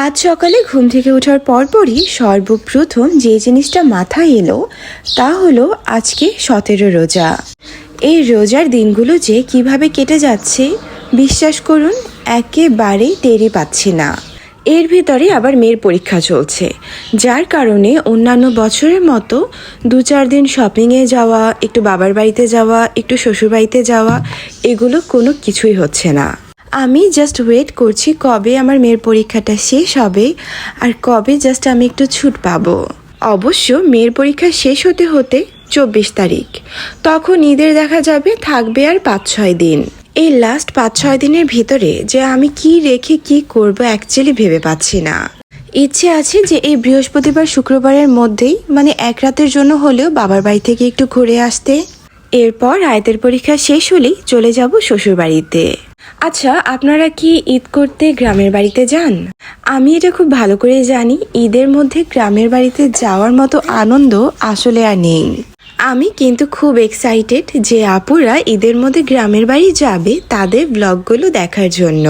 আজ সকালে ঘুম থেকে ওঠার পরপরই সর্বপ্রথম যে জিনিসটা মাথায় এলো তা হলো আজকে 17 রোজা। এই রোজার দিনগুলো যে কিভাবে কেটে যাচ্ছে বিশ্বাস করুন একেবারেই টেরই পাচ্ছি না। এর ভিতরে আবার মেয়ের পরীক্ষা চলছে, যার কারণে অন্যান্য বছরের মতো 2-4 দিন শপিংয়ে যাওয়া, একটু বাবার বাড়িতে যাওয়া, একটু শ্বশুর বাড়িতে যাওয়া, এগুলো কোনো কিছুই হচ্ছে না। আমি জাস্ট ওয়েট করছি কবে আমার মেয়ের পরীক্ষাটা শেষ হবে আর কবে জাস্ট আমি একটু ছুট পাবো। অবশ্য মেয়ের পরীক্ষা শেষ হতে হতে 24 তারিখ, তখন ঈদের দেখা যাবে থাকবে আর 5-6 দিন। এই লাস্ট 5-6 দিনের ভিতরে যে আমি কি রেখে কি করব অ্যাকচুয়ালি ভেবে পাচ্ছি না। ইচ্ছে আছে যে এই বৃহস্পতিবার শুক্রবারের মধ্যেই মানে এক রাতের জন্য হলেও বাবার বাড়ি থেকে একটু ঘুরে আসতে। এরপর আয়াতের পরীক্ষা শেষ হলেই চলে যাব শ্বশুর বাড়িতে। আচ্ছা, আপনারা কি ঈদ করতে গ্রামের বাড়িতে যান? আমি এটা খুব ভালো করে জানি, ঈদের মধ্যে গ্রামের বাড়িতে যাওয়ার মতো আনন্দ আসলে আর নেই। আমি কিন্তু খুব এক্সাইটেড যে আপুরা ঈদের মধ্যে গ্রামের বাড়ি যাবে তাদের ব্লগগুলো দেখার জন্য।